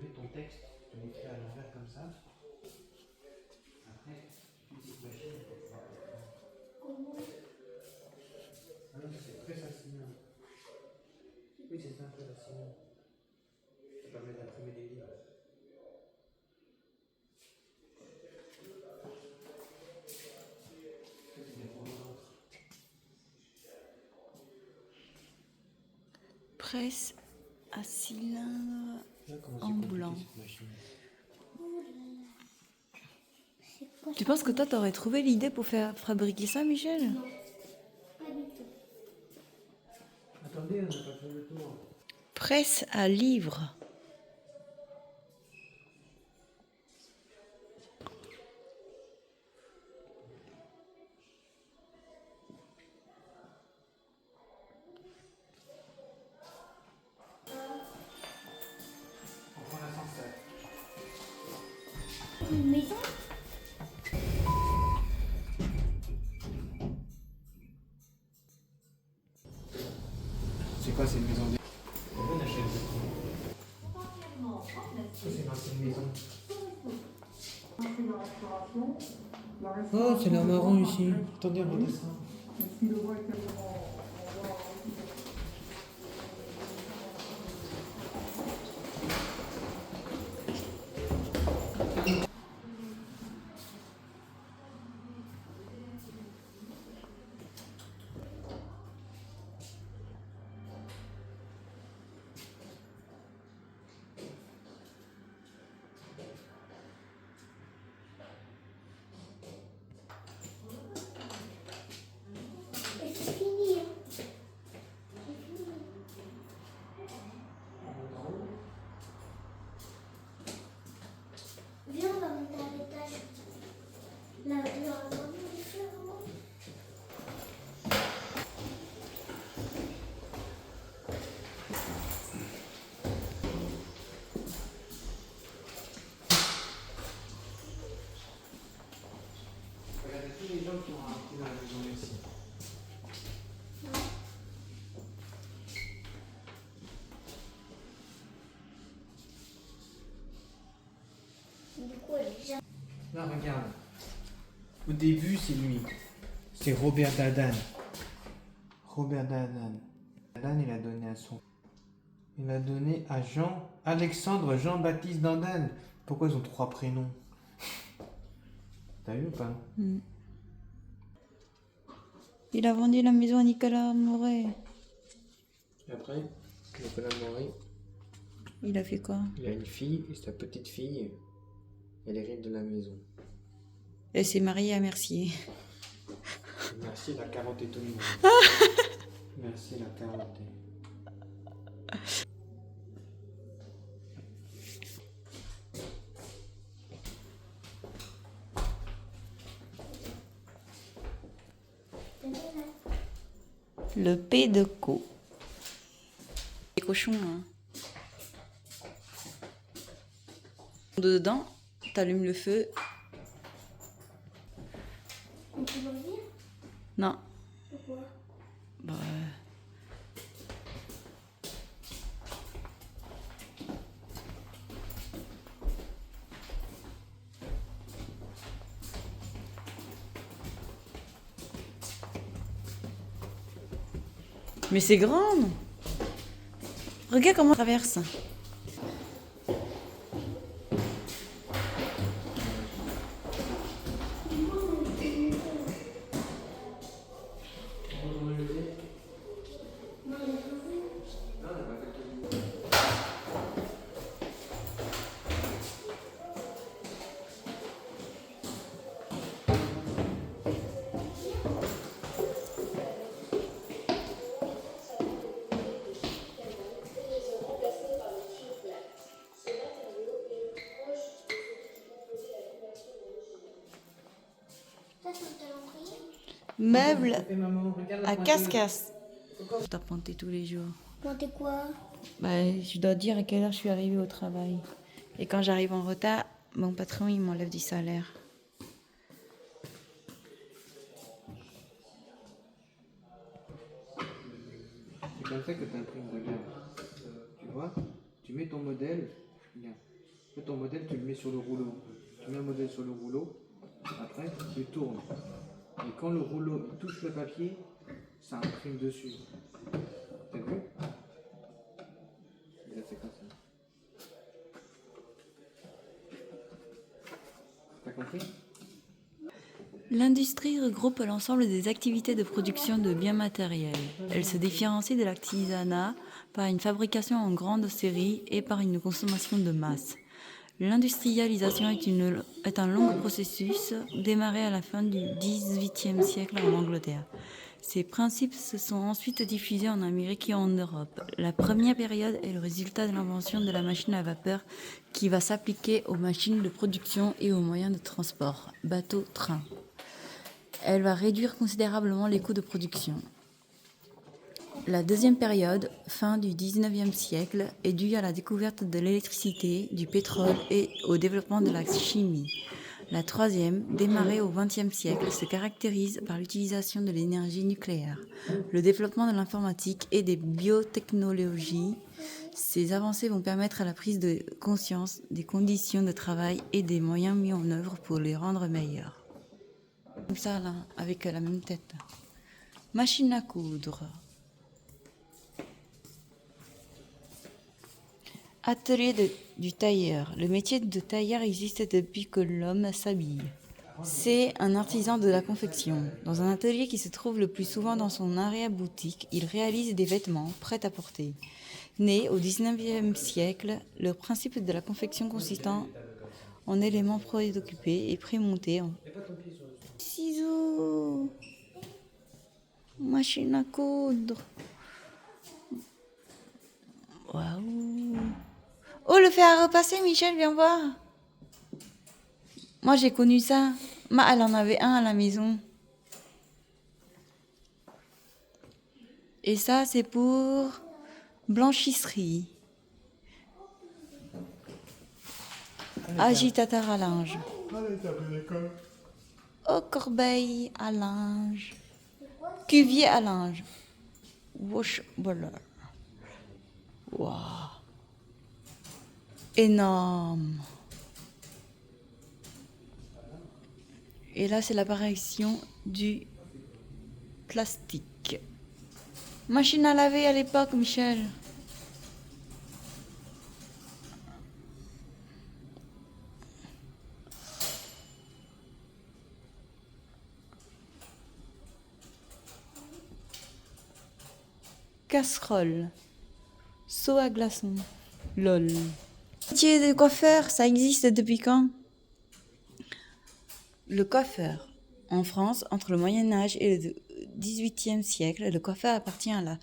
fais ton texte, tu l'écris à l'envers comme ça. Après, tu utilises cette machine pour pouvoir écrire. Comment? Ah non, c'est très fascinant. Oui, c'est un peu fascinant. Ça permet d'imprimer des livres. Presse à cylindre en blanc. Tu penses que toi, t'aurais trouvé l'idée pour faire fabriquer ça, Michel? Non, pas du tout. Attendez, on n'a pas fait le tour. Presse à livre. On prend l'ascenseur. Une maison? C'est quoi, c'est une maison de... On achète. Ça, c'est l'ancienne maison. Oh, c'est la marron ici. Attendez, on redescend. Et c'est fini. Hein. C'est fini. Viens, on va monter à l'étage. Là, on va monter différemment. Regardez tous les gens qui ont habité dans la maison ici. Du coup, elle est déjà. Là, regarde. Au début, c'est lui. C'est Robert Dadan. Robert Dadan. Dadan, il a donné à son... Il a donné à Alexandre Jean-Baptiste Dadan. Pourquoi ils ont 3 prénoms? T'as vu ou pas? Il a vendu la maison à Nicolas Moret. Et après, Nicolas Maury, Il a fait quoi? il a une fille et sa petite fille, elle hérite de la maison. Elle s'est mariée à Mercier. Merci, il a 40 et tout le monde. Merci, il a 40 et... Le P de Co. Les cochons, hein. Dedans, t'allumes le feu. On peut revenir? Non. Pourquoi? Bah, mais c'est grande. Regarde comment on traverse. Ça, c'est un calendrier. Meuble Maman, regarde la à pointeuse. casse-casse. Je dois pointer tous les jours. Pointer quoi? Bah, je dois dire à quelle heure je suis arrivée au travail. Et quand j'arrive en retard, mon patron, il m'enlève du salaire. C'est comme ça que tu imprimes, regarde. Tu vois? Tu mets ton modèle, regarde. Après, ton modèle, tu le mets sur le rouleau. Tu mets un modèle sur le rouleau, après, tu tournes. Et quand le rouleau il touche le papier, ça imprime dessus. T'as vu? Et là, c'est comme ça. T'as compris? L'industrie regroupe l'ensemble des activités de production de biens matériels. Elle se différencie de l'artisanat par une fabrication en grande série et par une consommation de masse. L'industrialisation est un long processus démarré à la fin du XVIIIe siècle en Angleterre. Ces principes se sont ensuite diffusés en Amérique et en Europe. La première période est le résultat de l'invention de la machine à vapeur qui va s'appliquer aux machines de production et aux moyens de transport, bateaux, trains. Elle va réduire considérablement les coûts de production. La deuxième période, fin du XIXe siècle, est due à la découverte de l'électricité, du pétrole et au développement de la chimie. La troisième, démarrée au XXe siècle, se caractérise par l'utilisation de l'énergie nucléaire, le développement de l'informatique et des biotechnologies. Ces avancées vont permettre à la prise de conscience des conditions de travail et des moyens mis en œuvre pour les rendre meilleures. Comme ça, là, avec la même tête. Machine à coudre. Atelier du tailleur. Le métier de tailleur existe depuis que l'homme s'habille. C'est un artisan de la confection. Dans un atelier qui se trouve le plus souvent dans son arrière-boutique, il réalise des vêtements prêts à porter. Né au XIXe siècle, le principe de la confection consistant en éléments préoccupés et prémontés en ciseaux, machine à coudre. Waouh! Oh, le fer à repasser, Michel, viens voir. Moi, j'ai connu ça. Elle en avait un à la maison. Et ça, c'est pour blanchisserie. Agitateur à linge. Oh, corbeille à linge. Cuvier à linge. Washballer. Waouh. Énorme. Et là, c'est l'apparition du plastique. Machine à laver à l'époque, Michel. Casserole. Seau à glaçons. Lol. Métier de coiffeur, ça existe depuis quand? Le coiffeur. En France, entre le Moyen-Âge et le XVIIIe siècle, le coiffeur appartient à la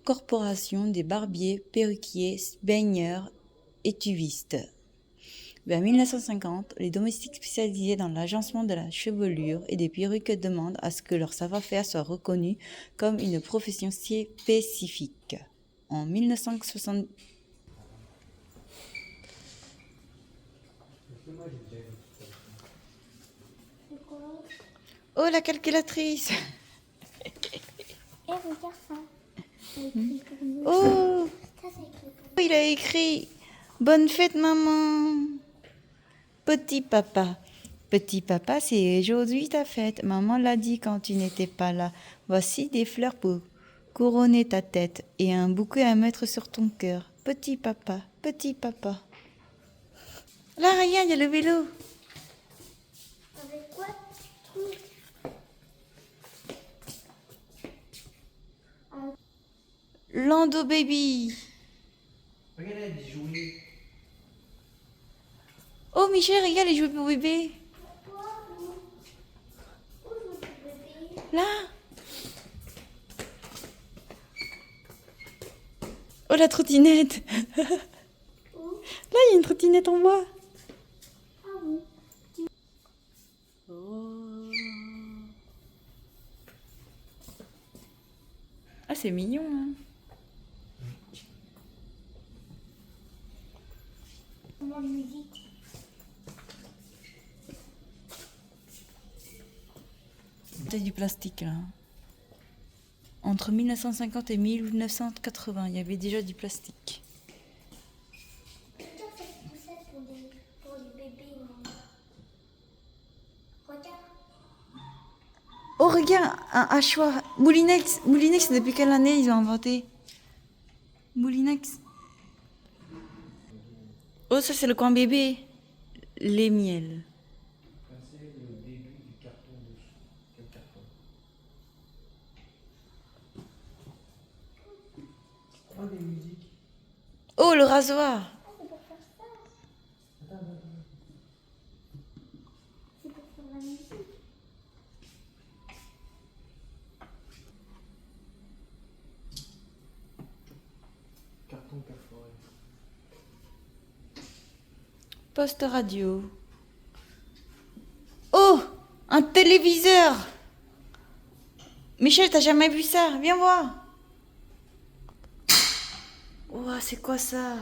corporation des barbiers, perruquiers, baigneurs et tuvistes. Vers 1950, les domestiques spécialisés dans l'agencement de la chevelure et des perruques demandent à ce que leur savoir-faire soit reconnu comme une profession spécifique. En 1960. Oh, la calculatrice! Et regarde ça. Ça écrit pour nous. Oh! Ça, c'est écrit pour Il a écrit « Bonne fête, maman !» Petit papa. Petit papa, c'est aujourd'hui ta fête. Maman l'a dit quand tu n'étais pas là. Voici des fleurs pour couronner ta tête et un bouquet à mettre sur ton cœur. Petit papa, petit papa. Là, regarde, il y a le vélo. Avec quoi tu trouves? Lando baby. Regarde, elle dit jouer. Oh, Michel, regarde les jouets pour bébé. Là. Oh, la trottinette. Là, il y a une trottinette en bois. Ah oui. Oh. Ah, c'est mignon, hein. La musique. C'est du plastique, là. Entre 1950 et 1980, il y avait déjà du plastique. Toi, cette poussette pour des Oh, regarde, un hachoir. Moulinex. Moulinex, depuis quelle année ils ont inventé? Moulinex. Oh, ça, c'est le coin bébé. Les miels. C'est le début du carton de quel carton? Oh, des musiques. Oh, le rasoir. C'est pour faire ça. C'est pour faire la musique. Carton perforé. Poste radio. Oh, un téléviseur. Michel, t'as jamais vu ça? Viens voir. Oh, c'est quoi ça?